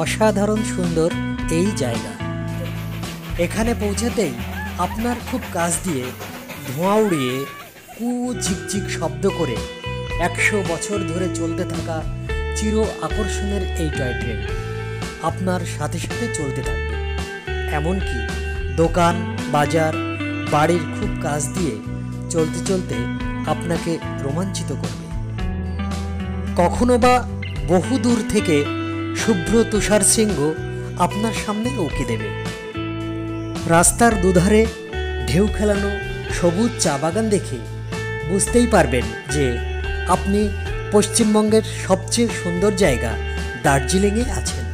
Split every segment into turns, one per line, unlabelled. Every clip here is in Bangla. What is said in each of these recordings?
অসাধারণ সুন্দর এই জায়গা। এখানে পৌঁছাতেই আপনার খুব কাছ দিয়ে ধোঁয়া উড়িয়ে কু ঝিকঝিক শব্দ করে 100 বছর ধরে চলতে থাকা চির আকর্ষণের এই টয় ট্রেন আপনার সাথে সাথে চলতে থাকবে। এমনকি দোকান, বাজার, বাড়ির খুব কাছ দিয়ে চলতে চলতে আপনাকে রোমাঞ্চিত করবে। কখনো বা বহু দূর থেকে শুভ্র তুষার শৃঙ্গ আপনার সামনে উঁকি দেবে। রাস্তার দুধারে ঢেউ খেলানো সবুজ চা বাগান দেখে বুঝতেই পারবেন যে আপনি পশ্চিমবঙ্গের সবচেয়ে সুন্দর জায়গা দার্জিলিংয়ে আছেন।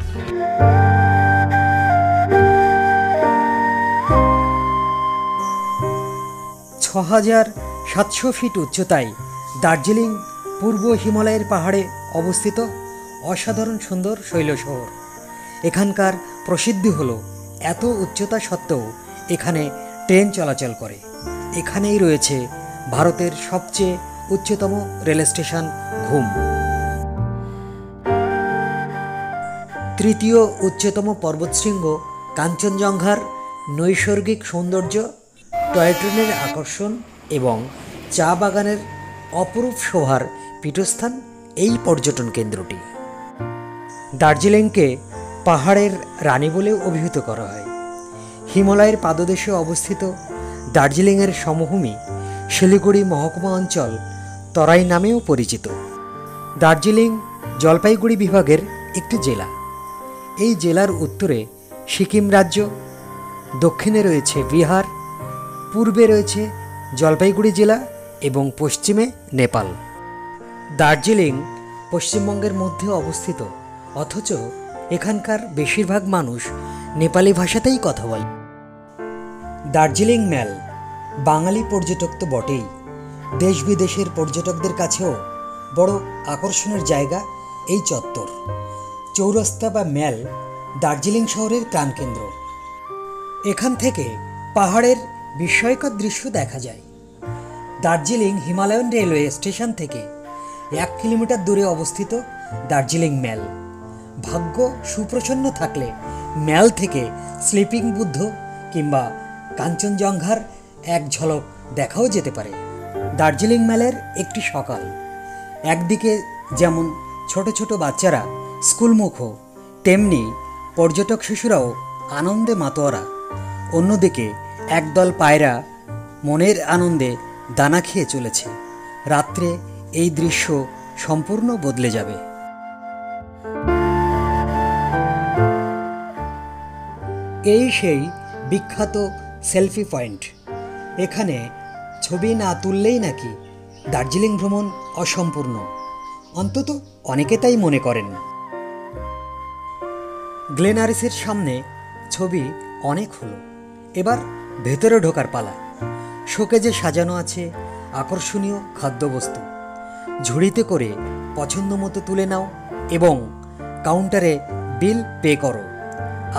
6700 ফিট উচ্চতায় দার্জিলিং পূর্ব হিমালয়ের পাহাড়ে অবস্থিত অসাধারণ সুন্দর শৈল শহর। এখানকার প্রসিদ্ধি হলো এত উচ্চতা সত্ত্বেও এখানে ট্রেন চলাচল করে। এখানেই রয়েছে ভারতের সবচেয়ে উচ্চতম রেল স্টেশন ঘুম। তৃতীয় উচ্চতম পর্বতশৃঙ্গ কাঞ্চনজঙ্ঘার নৈসর্গিক সৌন্দর্য, টয় ট্রেনের আকর্ষণ এবং চা বাগানের অপরূপ শোভার পীঠস্থান এই পর্যটন কেন্দ্রটি। দার্জিলিংকে পাহাড়ের রানী বলেও অভিহিত করা হয়। হিমালয়ের পাদদেশে অবস্থিত দার্জিলিংয়ের সমভূমি শিলিগুড়ি মহকুমা অঞ্চল তরাই নামেও পরিচিত। দার্জিলিং জলপাইগুড়ি বিভাগের একটি জেলা। এই জেলার উত্তরে সিকিম রাজ্য, দক্ষিণে রয়েছে বিহার, পূর্বে রয়েছে জলপাইগুড়ি জেলা এবং পশ্চিমে নেপাল। দার্জিলিং পশ্চিমবঙ্গের মধ্যে অবস্থিত, অথচ এখানকার বেশিরভাগ মানুষ নেপালি ভাষাতেই কথা বলে। দার্জিলিং ম্যাল বাঙালি পর্যটক তো বটেই, দেশ বিদেশের পর্যটকদের কাছেও বড় আকর্ষণের জায়গা এই চত্বর। চৌরাস্তা বা ম্যাল দার্জিলিং শহরের প্রাণকেন্দ্র। এখান থেকে পাহাড়ের বিস্ময়কর দৃশ্য দেখা যায়। দার্জিলিং হিমালয়ান রেলওয়ে স্টেশন থেকে 1 কিলোমিটার দূরে অবস্থিত দার্জিলিং ম্যাল। ভাগ্য সুপ্রসন্ন থাকলে ম্যাল থেকে স্লিপিং বুদ্ধ কিংবা কাঞ্চনজঙ্ঘার এক ঝলক দেখাও যেতে পারে। দার্জিলিং ম্যালের একটি সকাল, একদিকে যেমন ছোট ছোট বাচ্চারা স্কুলমুখ, তেমনি পর্যটক শিশুরাও আনন্দে মাতোয়ারা। অন্যদিকে একদল পায়রা মনের আনন্দে দানা খেয়ে চলেছে। রাত্রে এই দৃশ্য সম্পূর্ণ বদলে যাবে। এই সেই বিখ্যাত সেলফি পয়েন্ট। এখানে ছবি না তুললেই নাকি দার্জিলিং ভ্রমণ অসম্পূর্ণ, অন্তত অনেকে তাই মনে করেন। গ্লেনারিসের সামনে ছবি অনেক হলো, এবার ভেতরে ঢোকার পালা। শোকেজে সাজানো আছে আকর্ষণীয় খাদ্যবস্তু। ঝুড়িতে করে পছন্দ মতো তুলে নাও এবং কাউন্টারে বিল পে করো।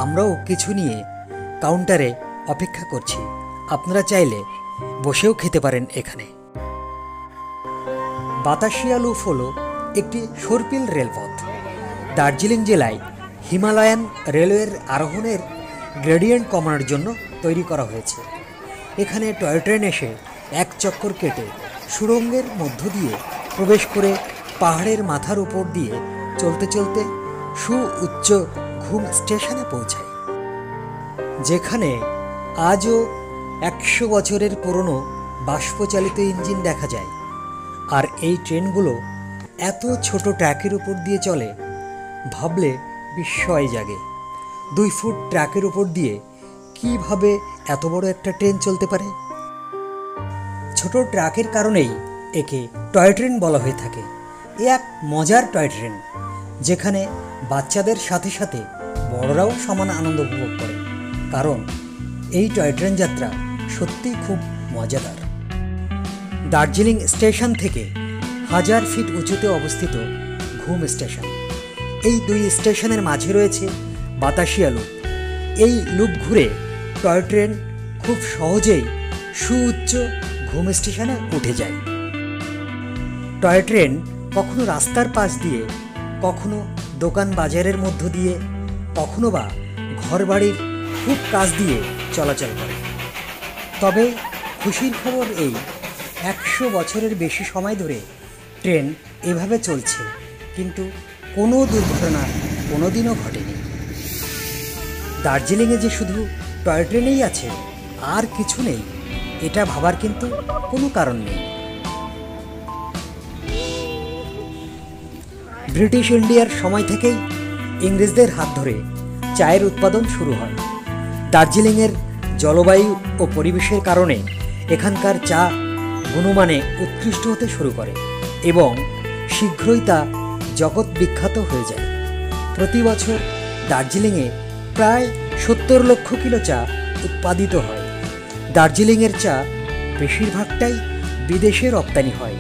আমরাও কিছু নিয়ে কাউন্টারে অপেক্ষা করছি। আপনারা চাইলে বসেও খেতে পারেন এখানে। বাতাসিয়া লুপ হলো একটি সর্পিল রেলপথ। দার্জিলিং জেলায় হিমালয়ান রেলওয়ের আরোহণের গ্রেডিয়েন্ট কমানোর জন্য তৈরি করা হয়েছে। এখানে টয় ট্রেন এসে এক চক্কর কেটে সুড়ঙ্গের মধ্য দিয়ে প্রবেশ করে পাহাড়ের মাথার উপর দিয়ে চলতে চলতে সুউচ্চ ঘুম স্টেশনে পৌঁছায়, যেখানে আজও 100 বছরের পুরনো বাষ্পচালিত ইঞ্জিন দেখা যায়। আর এই ট্রেনগুলো এত ছোট ট্র্যাকের উপর দিয়ে চলে, ভাবলে বিস্ময় জাগে। 2 ফুট ট্র্যাকের উপর দিয়ে কিভাবে এত বড় একটা ট্রেন চলতে পারে? ছোট ট্র্যাকের কারণেই একে টয় ট্রেন বলা হয়ে থাকে। এ এক মজার টয় ট্রেন, যেখানে বাচ্চাদের সাথে সাথে বড়রাও সমান আনন্দ উপভোগ করে, কারণ এই টয় ট্রেন যাত্রা সত্যিই খুব মজাদার। দার্জিলিং স্টেশন থেকে 1000 ফিট উঁচুতে অবস্থিত ঘুম স্টেশন। এই 2 স্টেশনের মাঝে রয়েছে বাতাসিয়া লুপ। এই লুপ ঘুরে টয় ট্রেন খুব সহজেই সুউচ্চ ঘুম স্টেশনে উঠে যায়। টয় ট্রেন কখনো রাস্তার পাশ দিয়ে, কখনো দোকান বাজারের মধ্য দিয়ে, কখনো বা ঘরবাড়ির খুব কাছ দিয়ে চলাচল করে। তবে খুশির খবর এই, 100 বছরের বেশি সময় ধরে ট্রেন এভাবে চলছে, কিন্তু কোনো দুর্ঘটনা কোনোদিনও ঘটেনি। দার্জিলিংয়ে যে শুধু টয় ট্রেনেই আছে আর কিছু নেই, এটা ভাবার কিন্তু কোনো কারণ নেই। ব্রিটিশ ইন্ডিয়ার সময় থেকেই ইংরেজদের হাত ধরে চায়ের উৎপাদন শুরু হয়। দার্জিলিংয়ের জলবায়ু ও পরিবেশের কারণে এখানকার চা গুণমানে উৎকৃষ্ট হতে শুরু করে এবং শীঘ্রই তা জগৎ বিখ্যাত হয়ে যায়। প্রতি বছর দার্জিলিংয়ে প্রায় 70 লক্ষ কিলো চা উৎপাদিত হয়। দার্জিলিংয়ের চা বেশিরভাগটাই বিদেশে রপ্তানি হয়।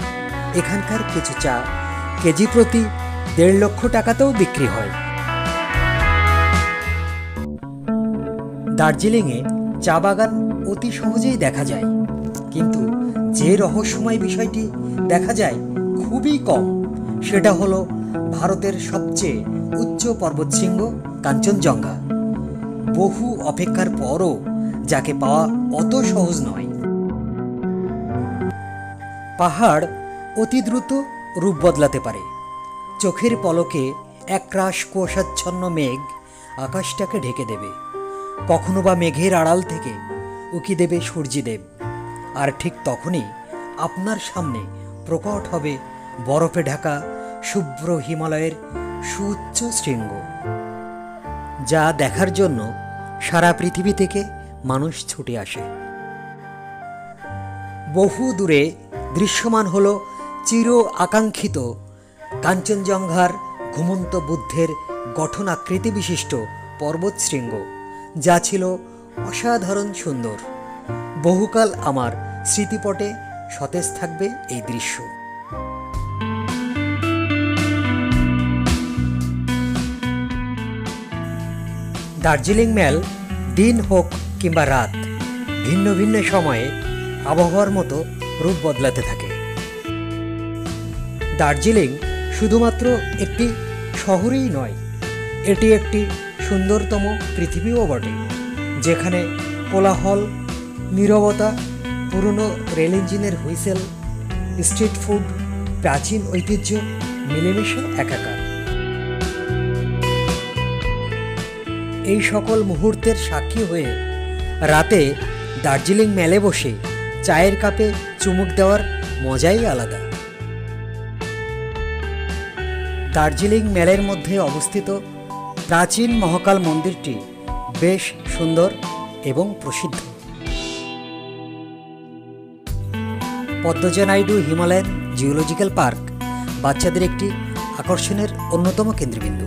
এখানকার কিছু চা কেজি প্রতি 1.5 লক্ষ টাকাতেও বিক্রি হয়। দার্জিলিংয়ে চা বাগান অতি সহজেই দেখা যায়, কিন্তু যে রহস্যময় বিষয়টি দেখা যায় খুবই কম, সেটা হলো ভারতের সবচেয়ে উচ্চ পর্বতশৃঙ্গ কাঞ্চনজঙ্ঘা। বহু অপেক্ষার পরও যাকে পাওয়া অত সহজ নয়। পাহাড় অতি দ্রুত রূপ বদলাতে পারে। চোখের পলকে একরাশ কুয়াশাচ্ছন্ন মেঘ আকাশটাকে ঢেকে দেবে, কখনো বা মেঘের আড়াল থেকে উকি দেবে সূর্যদেব, আর ঠিক তখনই আপনার সামনে প্রকট হবে বরফে ঢাকা শুভ্র হিমালয়ের সুউচ্চ শৃঙ্গ, যা দেখার জন্য সারা পৃথিবী থেকে মানুষ ছুটে আসে। বহু দূরে দৃশ্যমান হলো চির আকাঙ্ক্ষিত কাঞ্চনজঙ্ঘার ঘুমন্ত বুদ্ধের গঠন আকৃতি বিশিষ্ট পর্বতশৃঙ্গ, যা ছিল অসাধারণ সুন্দর। বহুকাল আমার স্মৃতিপটে সতেজ থাকবে এই দৃশ্য। দার্জিলিং মেল দিন হোক কিংবা রাত, ভিন্ন ভিন্ন সময়ে আবহাওয়ার মতো রূপ বদলাতে থাকে। দার্জিলিং শুধুমাত্র একটি শহরই নয়, এটি একটি সুন্দরতম পৃথিবীও বটে, যেখানে কোলাহল, নীরবতা, পুরনো রেল ইঞ্জিনের হুইসেল, স্ট্রিট ফুড, প্রাচীন ঐতিহ্য মিলেমিশে একাকার। এই সকল মুহূর্তের সাক্ষী হয়ে রাতে দার্জিলিং মেলে বসে চায়ের কাপে চুমুক দেওয়ার মজাই আলাদা। দার্জিলিং মেলের মধ্যে অবস্থিত প্রাচীন মহাকাল মন্দিরটি বেশ সুন্দর এবং প্রসিদ্ধ। Padmaja Naidu Himalayan geological park বাচ্চাদের একটি আকর্ষণের অন্যতম কেন্দ্রবিন্দু।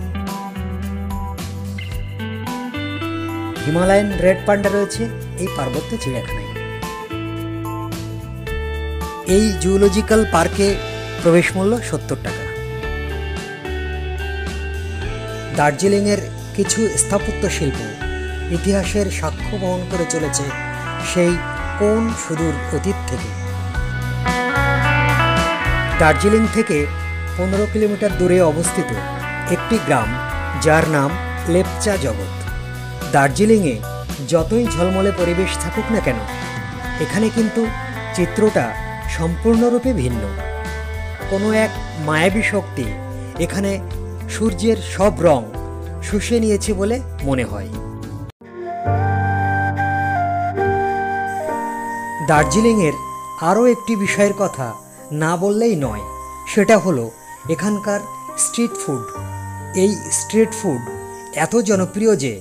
হিমালয়ান রেড পান্ডা রয়েছে এই পার্বত্য চিড়িয়াখানায়। এই জুওলজিক্যাল পার্কে প্রবেশ মূল্য 70 টাকা। দার্জিলিংয়ের কিছু স্থাপত্য শিল্প ইতিহাসের সাক্ষ্য বহন করে চলেছে সেই কোন সুদূর অতীত থেকে। দার্জিলিং থেকে 15 কিলোমিটার দূরে অবস্থিত একটি গ্রাম, যার নাম লেপচা জগৎ। দার্জিলিংয়ে যতই ঝলমলে পরিবেশ থাকুক না কেন, এখানে কিন্তু চিত্রটা সম্পূর্ণরূপে ভিন্ন। কোনো এক মায়াবী শক্তি এখানে সূর্যের সব রং শুষে নিয়েছে বলে মনে হয়। দার্জিলিংয়ের আরও একটি বিষয়ের কথা না বললেই নয়, সেটা হলো এখানকার স্ট্রিট ফুড। এই স্ট্রিট ফুড এত জনপ্রিয় যে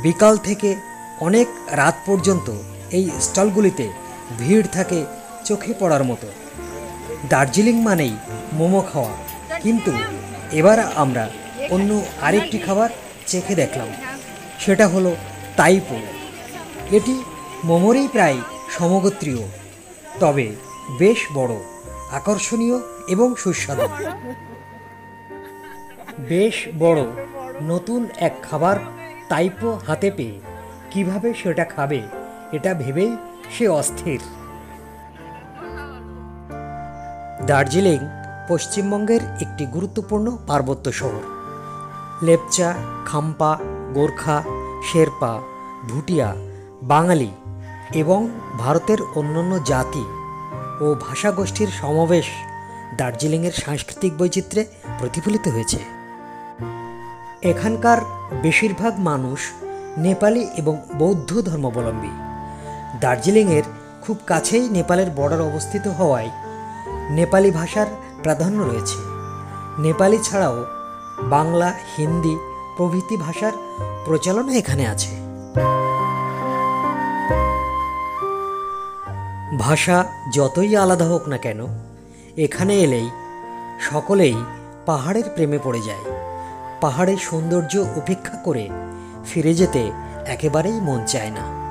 বিকাল থেকে অনেক রাত পর্যন্ত এই স্টলগুলিতে ভিড় থাকে চোখে পড়ার মতো। দার্জিলিং মানেই মোমো খাওয়া, কিন্তু এবার আমরা অন্য আরেকটি খাবার চেখে দেখলাম, সেটা হলো তাইপো। এটি মোমোরই প্রায় সমগোত্রীয়, তবে বেশ বড়, আকর্ষণীয় এবং সুস্বাদু। বেশ বড় নতুন এক খাবার তাইপো হাতে পেয়ে কিভাবে সেটা খাবে এটা ভেবেই সে অস্থির। দার্জিলিং পশ্চিমবঙ্গের একটি গুরুত্বপূর্ণ পার্বত্য শহর। লেপচা, খাম্পা, গোর্খা, শেরপা, ভুটিয়া, বাঙালি এবং ভারতের অন্যান্য জাতি ও ভাষাগোষ্ঠীর সমাবেশ দার্জিলিংয়ের সাংস্কৃতিক বৈচিত্র্যে প্রতিফলিত হয়েছে। এখানকার বেশিরভাগ মানুষ নেপালি এবং বৌদ্ধ ধর্মাবলম্বী। দার্জিলিংয়ের খুব কাছেই নেপালের বর্ডার অবস্থিত হওয়ায় নেপালি ভাষার প্রাধান্য রয়েছে। নেপালি ছাড়াও বাংলা, হিন্দি প্রভৃতি ভাষার প্রচলনও এখানে আছে। ভাষা যতই আলাদা হোক না কেন, এখানে এলেই সকলেই পাহাড়ের প্রেমে পড়ে যায়। পাহাড়ের সৌন্দর্য উপেক্ষা করে ফিরে যেতে একেবারেই মন চায় না।